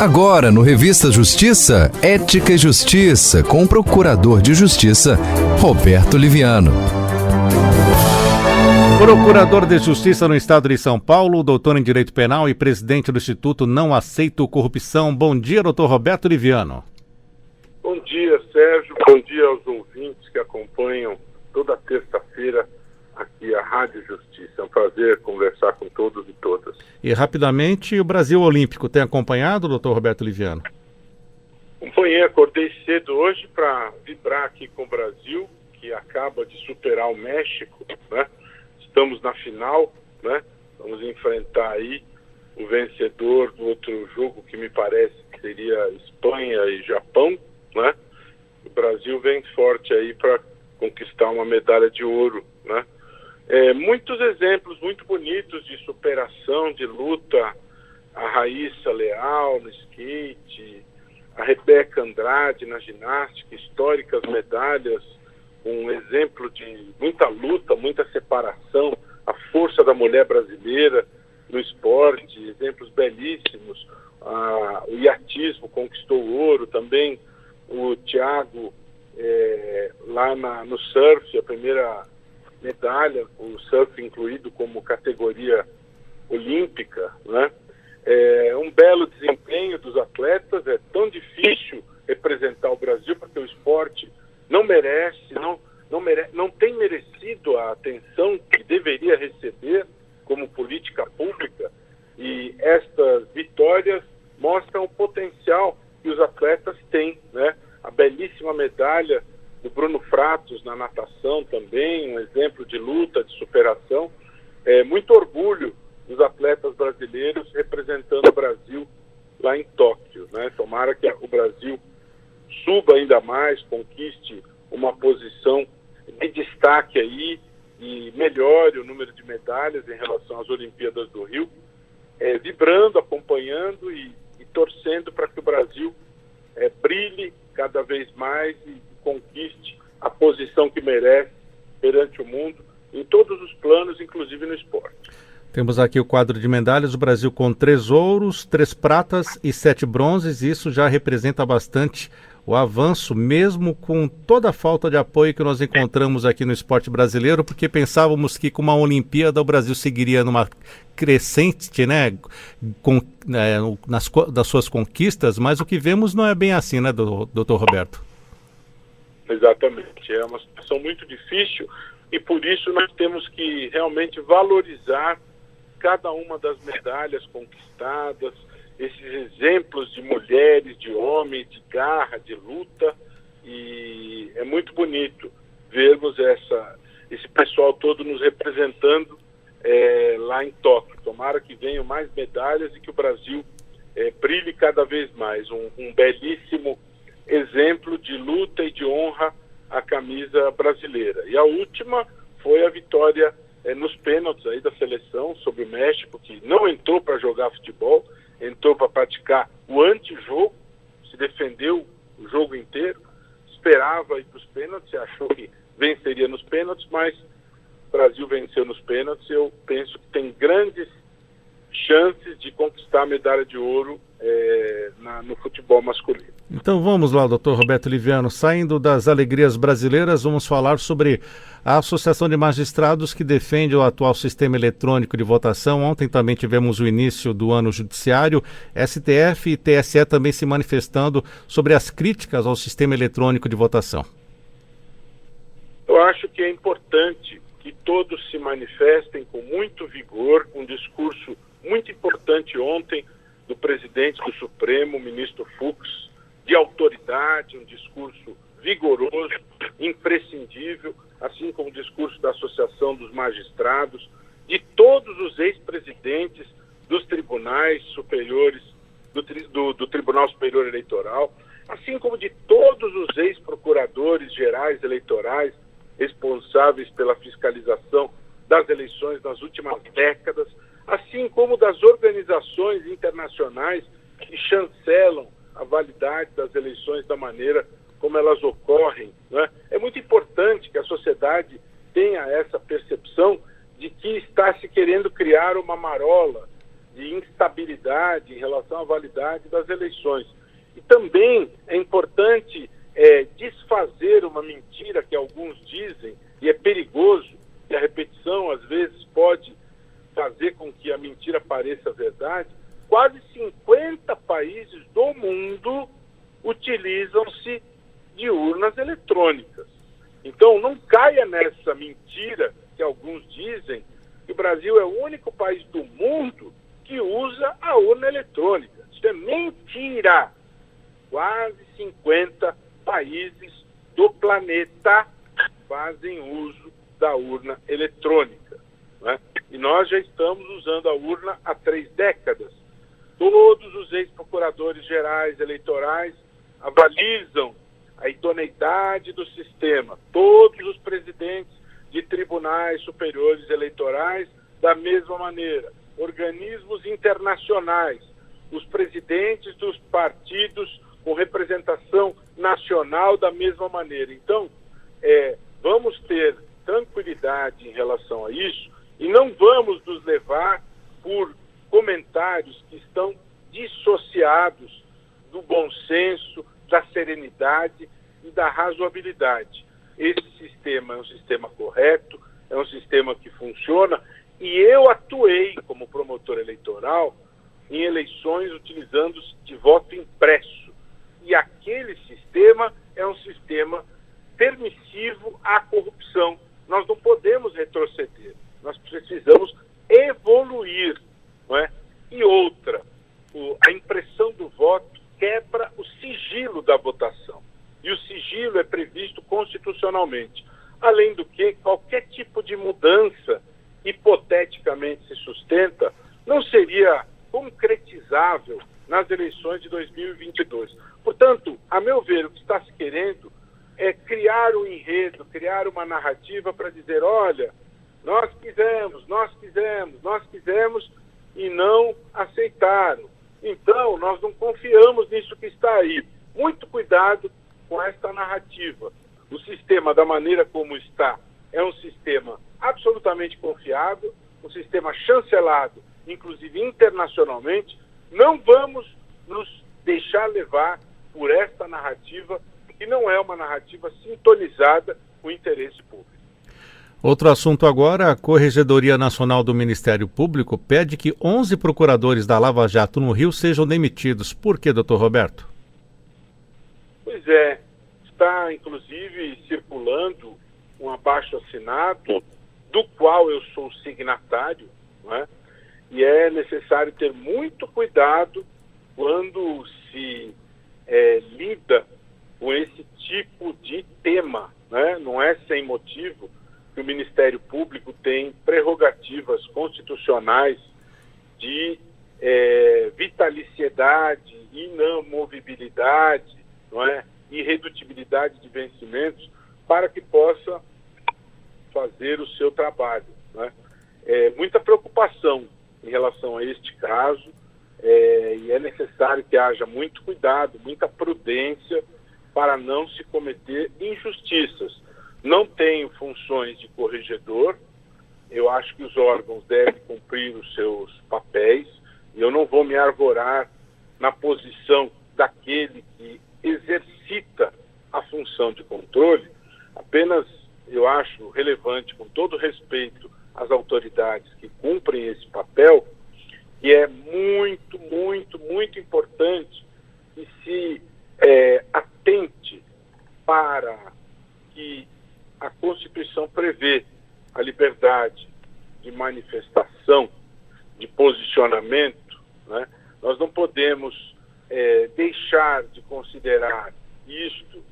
Agora, no Revista Justiça, Ética e Justiça, com o Procurador de Justiça, Roberto Liviano. Procurador de Justiça no Estado de São Paulo, doutor em Direito Penal e presidente do Instituto Não Aceito Corrupção. Bom dia, doutor Roberto Liviano. Bom dia, Sérgio. Bom dia aos ouvintes que acompanham toda terça-feira aqui a Rádio Justiça. É um prazer conversar com todos e todas. E rapidamente, o Brasil Olímpico tem acompanhado, doutor Roberto Liviano? Acompanhei, acordei cedo hoje para vibrar aqui com o Brasil, que acaba de superar o México, né? Estamos na final, né? Vamos enfrentar aí o vencedor do outro jogo, que me parece que seria Espanha e Japão, né? O Brasil vem forte aí para conquistar uma medalha de ouro, né? Muitos exemplos muito bonitos de superação, de luta. A Raíssa Leal no skate, a Rebeca Andrade na ginástica, históricas medalhas, um exemplo de muita luta, muita separação, a força da mulher brasileira no esporte, exemplos belíssimos. O iatismo conquistou o ouro, também o Thiago lá no surf, a primeira medalha, o surf incluído como categoria olímpica, né? Um belo desempenho dos atletas. É tão difícil representar o Brasil porque o esporte não merece, não tem merecido a atenção que deveria receber como política pública, e estas vitórias mostram o potencial que os atletas têm, né? A belíssima medalha do Bruno Fratos na natação também, um exemplo de luta, de superação. Muito orgulho dos atletas brasileiros representando o Brasil lá em Tóquio, né? Tomara que o Brasil suba ainda mais, conquiste uma posição de destaque aí e melhore o número de medalhas em relação às Olimpíadas do Rio, vibrando, acompanhando e torcendo para que o Brasil brilhe cada vez mais e conquiste a posição que merece perante o mundo, em todos os planos, inclusive no esporte. Temos aqui o quadro de medalhas, o Brasil com 3 ouros, 3 pratas e 7 bronzes. Isso já representa bastante o avanço, mesmo com toda a falta de apoio que nós encontramos aqui no esporte brasileiro, porque pensávamos que com uma Olimpíada o Brasil seguiria numa crescente, né, das suas conquistas, mas o que vemos não é bem assim, né, doutor Roberto? Exatamente, é uma situação muito difícil e por isso nós temos que realmente valorizar cada uma das medalhas conquistadas, esses exemplos de mulheres, de homens, de garra, de luta, e é muito bonito vermos esse pessoal todo nos representando lá em Tóquio. Tomara que venham mais medalhas e que o Brasil brilhe cada vez mais. Um belíssimo exemplo de luta e de honra à camisa brasileira. E a última foi a vitória nos pênaltis aí da seleção sobre o México, que não entrou para jogar futebol, entrou para praticar o antijogo, se defendeu o jogo inteiro, esperava ir para os pênaltis, achou que venceria nos pênaltis, mas o Brasil venceu nos pênaltis. Eu penso que tem grandes chances de conquistar a medalha de ouro no futebol masculino. Então vamos lá, doutor Roberto Liviano, saindo das alegrias brasileiras, vamos falar sobre a Associação de Magistrados que defende o atual sistema eletrônico de votação. Ontem também tivemos o início do ano judiciário, STF e TSE também se manifestando sobre as críticas ao sistema eletrônico de votação. Eu acho que é importante que todos se manifestem com muito vigor, um discurso muito importante ontem do presidente do Supremo, o ministro Fux, de autoridade, um discurso vigoroso, imprescindível, assim como o discurso da Associação dos Magistrados, de todos os ex-presidentes dos tribunais superiores, do Tribunal Superior Eleitoral, assim como de todos os ex-procuradores gerais eleitorais responsáveis pela fiscalização das eleições nas últimas décadas, assim como das organizações internacionais que chancelam a validade das eleições da maneira como elas ocorrem, né? É muito importante que a sociedade tenha essa percepção de que está se querendo criar uma marola de instabilidade em relação à validade das eleições. E também é importante desfazer uma mentira que alguns dizem, e é perigoso, e a repetição às vezes pode fazer com que a mentira pareça verdade. Quase 50 países do mundo utilizam-se de urnas eletrônicas. Então não caia nessa mentira que alguns dizem que o Brasil é o único país do mundo que usa a urna eletrônica. Isso é mentira. Quase 50 países do planeta fazem uso da urna eletrônica, né? E nós já estamos usando a urna há 3 décadas. Todos os ex-procuradores gerais eleitorais avalizam a idoneidade do sistema. Todos os presidentes de tribunais superiores eleitorais, da mesma maneira. Organismos internacionais, os presidentes dos partidos com representação nacional, da mesma maneira. Então, vamos ter tranquilidade em relação a isso e não vamos nos levar por comentários que estão dissociados do bom senso, da serenidade e da razoabilidade. Esse sistema é um sistema correto, é um sistema que funciona, e eu atuei como promotor eleitoral em eleições utilizando de voto impresso. E aquele sistema é um sistema permissivo à corrupção. Nós não podemos retroceder, nós precisamos evoluir, não é? E outra, a impressão do voto quebra o sigilo da votação. E o sigilo é previsto constitucionalmente. Além do que, qualquer tipo de mudança, hipoteticamente se sustenta, não seria concretizável nas eleições de 2022. Portanto, a meu ver, o que está se querendo é criar um enredo, criar uma narrativa para dizer, olha, nós quisemos e não aceitaram. Então, nós não confiamos nisso que está aí. Muito cuidado com esta narrativa. O sistema, da maneira como está, é um sistema absolutamente confiável, um sistema chancelado, inclusive internacionalmente. Não vamos nos deixar levar por esta narrativa, que não é uma narrativa sintonizada com o interesse público. Outro assunto agora, a Corregedoria Nacional do Ministério Público pede que 11 procuradores da Lava Jato no Rio sejam demitidos. Por quê, doutor Roberto? Pois é, está inclusive circulando um abaixo-assinado do qual eu sou signatário, não é? E é necessário ter muito cuidado quando se lida com esse tipo de tema, né? Não é sem motivo que o Ministério Público tem prerrogativas constitucionais de vitaliciedade, inamovibilidade, não é? Irredutibilidade de vencimentos, para que possa fazer o seu trabalho, não é? Muita preocupação em relação a este caso, e é necessário que haja muito cuidado, muita prudência para não se cometer injustiças. Não tenho funções de corregedor, eu acho que os órgãos devem cumprir os seus papéis, e eu não vou me arvorar na posição daquele que exercita a função de controle. Apenas eu acho relevante, com todo respeito às autoridades que cumprem esse papel, e é muito, muito, muito importante que se atente para que a Constituição prevê a liberdade de manifestação, de posicionamento, né? Nós não podemos deixar de considerar isto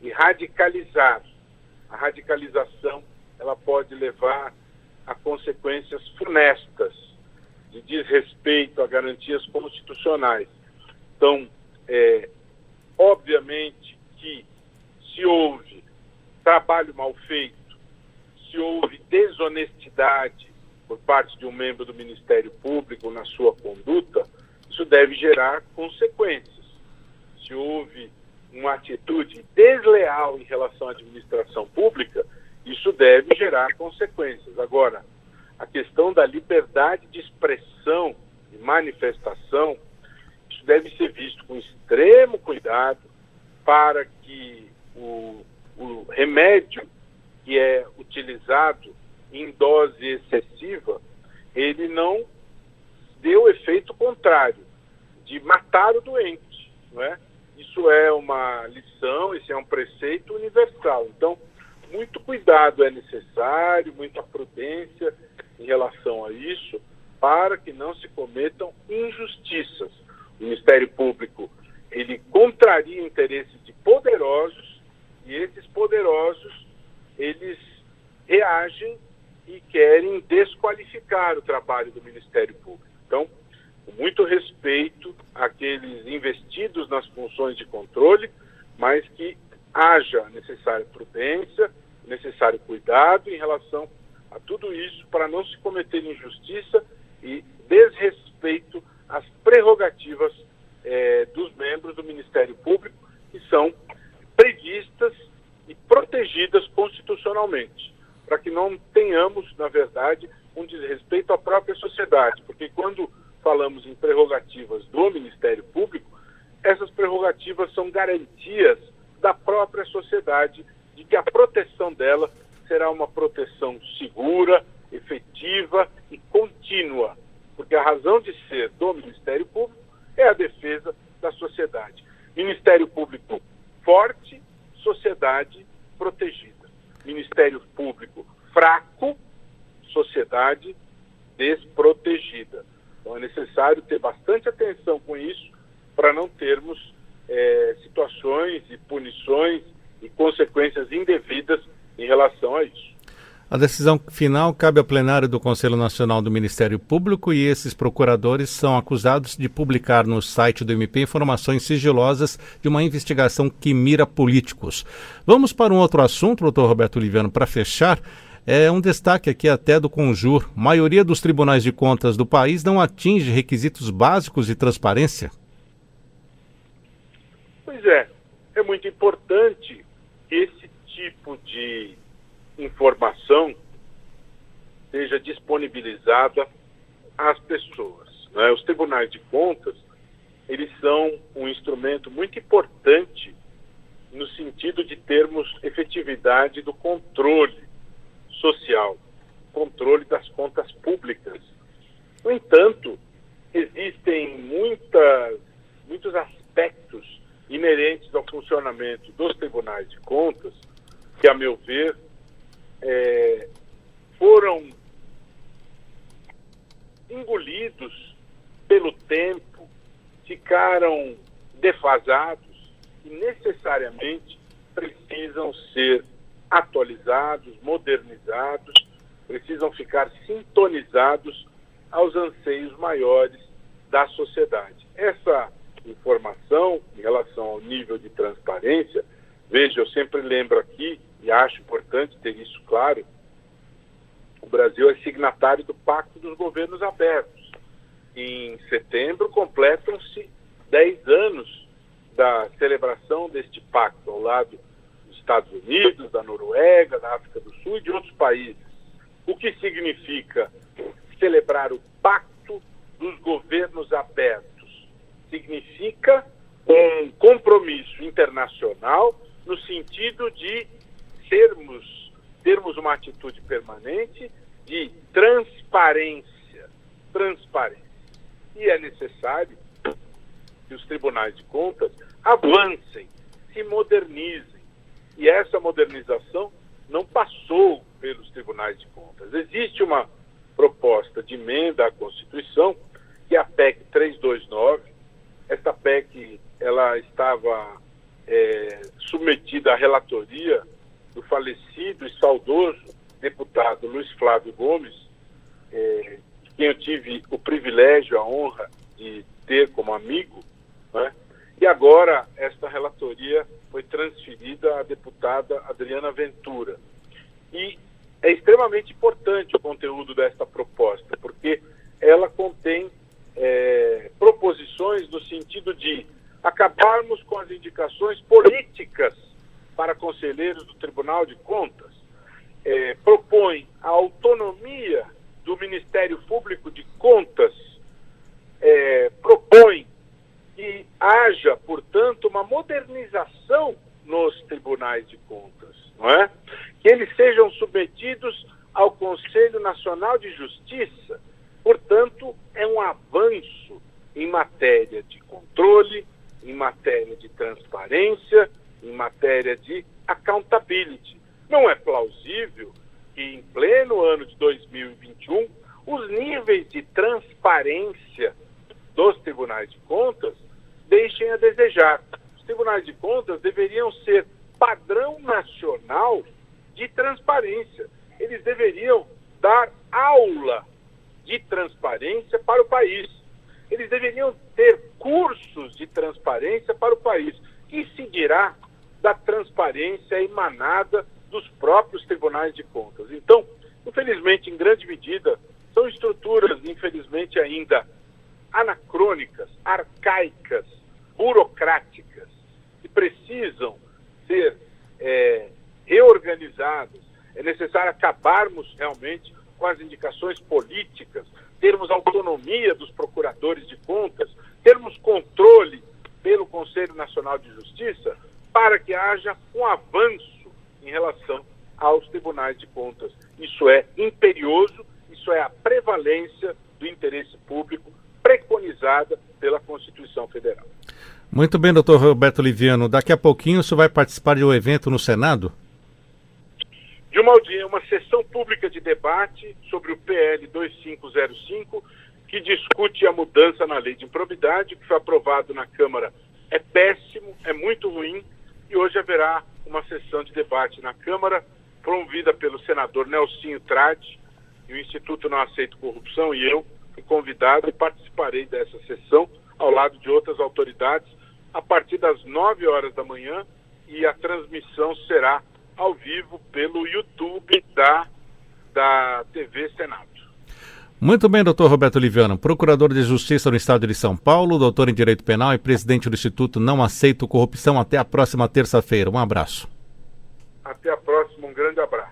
e radicalizar. A radicalização, ela pode levar a consequências funestas de desrespeito a garantias constitucionais. Então, obviamente que se houve trabalho mal feito, se houve desonestidade por parte de um membro do Ministério Público na sua conduta, isso deve gerar consequências. Se houve uma atitude desleal em relação à administração pública, isso deve gerar consequências. Agora, a questão da liberdade de expressão e de manifestação, isso deve ser visto com extremo cuidado para que o remédio que é utilizado em dose excessiva, ele não dê o efeito contrário, de matar o doente, não é? Isso é uma lição, esse é um preceito universal. Então, muito cuidado é necessário, muita prudência em relação a isso, para que não se cometam injustiças. O Ministério Público, ele contraria interesses de poderosos, e esses poderosos, eles reagem e querem desqualificar o trabalho do Ministério Público. Então, com muito respeito àqueles investidos nas funções de controle, mas que haja necessária prudência, necessário cuidado em relação a tudo isso para não se cometer injustiça e desrespeito às prerrogativas dos membros do Ministério Público, que são previstas e protegidas constitucionalmente, para que não tenhamos, na verdade, um desrespeito à própria sociedade, porque quando falamos em prerrogativas do Ministério Público, essas prerrogativas são garantias da própria sociedade, de que a proteção dela será uma proteção segura, efetiva e contínua, porque a razão de ser do Ministério Público é a defesa da sociedade. Ministério Público forte, sociedade protegida. Ministério Público fraco, sociedade desprotegida. Então é necessário ter bastante atenção com isso para não termos situações e punições e consequências indevidas em relação a isso. A decisão final cabe ao plenário do Conselho Nacional do Ministério Público e esses procuradores são acusados de publicar no site do MP informações sigilosas de uma investigação que mira políticos. Vamos para um outro assunto, doutor Roberto Liviano, para fechar. É um destaque aqui até do Conjur. A maioria dos tribunais de contas do país não atinge requisitos básicos de transparência. Pois é muito importante que esse tipo de informação seja disponibilizada às pessoas, né? Os tribunais de contas, eles são um instrumento muito importante no sentido de termos efetividade do controle social, controle das contas públicas. No entanto, existem muitos aspectos inerentes ao funcionamento dos tribunais de contas que, a meu ver, foram engolidos pelo tempo, ficaram defasados e necessariamente precisam ser atualizados, modernizados, precisam ficar sintonizados aos anseios maiores da sociedade. Essa informação em relação ao nível de transparência, veja, eu sempre lembro aqui, e acho importante ter isso claro, o Brasil é signatário do Pacto dos Governos Abertos. Em setembro completam-se 10 anos da celebração deste pacto, ao lado dos Estados Unidos, da Noruega, da África do Sul e de outros países. O que significa celebrar o Pacto dos Governos Abertos? Significa um compromisso internacional no sentido de termos uma atitude permanente de transparência. E é necessário que os tribunais de contas avancem, se modernizem. E essa modernização não passou pelos tribunais de contas. Existe uma proposta de emenda à Constituição, que é a PEC 329. Esta PEC ela estava submetida à relatoria do falecido e saudoso deputado Luiz Flávio Gomes, quem eu tive o privilégio, a honra de ter como amigo, né? E agora esta relatoria foi transferida à deputada Adriana Ventura. E é extremamente importante o conteúdo desta proposta, porque ela contém proposições no sentido de acabarmos com as indicações políticas para conselheiros do Tribunal de Contas, propõe a autonomia do Ministério Público de Contas propõe que haja, portanto, uma modernização nos tribunais de contas, não é? Que eles sejam submetidos ao Conselho Nacional de Justiça. Portanto, é um avanço em matéria de controle, em matéria de transparência, em matéria de accountability. Não é plausível que, em pleno ano de 2021, os níveis de transparência dos tribunais de contas deixem a desejar. Os tribunais de contas deveriam ser padrão nacional de transparência. Eles deveriam dar aula de transparência para o país. Eles deveriam ter cursos de transparência para o país. Que se dirá da transparência emanada dos próprios tribunais de contas? Então, infelizmente, em grande medida, são estruturas, infelizmente, ainda anacrônicas, arcaicas, burocráticas, que precisam ser reorganizadas. É necessário acabarmos realmente com as indicações políticas, termos autonomia dos procuradores de contas, termos controle pelo Conselho Nacional de Justiça, para que haja um avanço em relação aos tribunais de contas. Isso é imperioso, isso é a prevalência do interesse público preconizada pela Constituição Federal. Muito bem, doutor Roberto Liviano. Daqui a pouquinho o senhor vai participar de um evento no Senado? De uma sessão pública de debate sobre o PL 2505, que discute a mudança na lei de improbidade, que foi aprovado na Câmara. É péssimo, é muito ruim, e hoje haverá uma sessão de debate na Câmara, promovida pelo senador Nelsinho Trade, e o Instituto Não Aceito Corrupção, e eu fui convidado e participarei dessa sessão, ao lado de outras autoridades, a partir das 9 horas da manhã, e a transmissão será ao vivo pelo YouTube da TV Senado. Muito bem, doutor Roberto Liviano, procurador de Justiça no Estado de São Paulo, doutor em Direito Penal e presidente do Instituto Não Aceito Corrupção. Até a próxima terça-feira. Um abraço. Até a próxima, um grande abraço.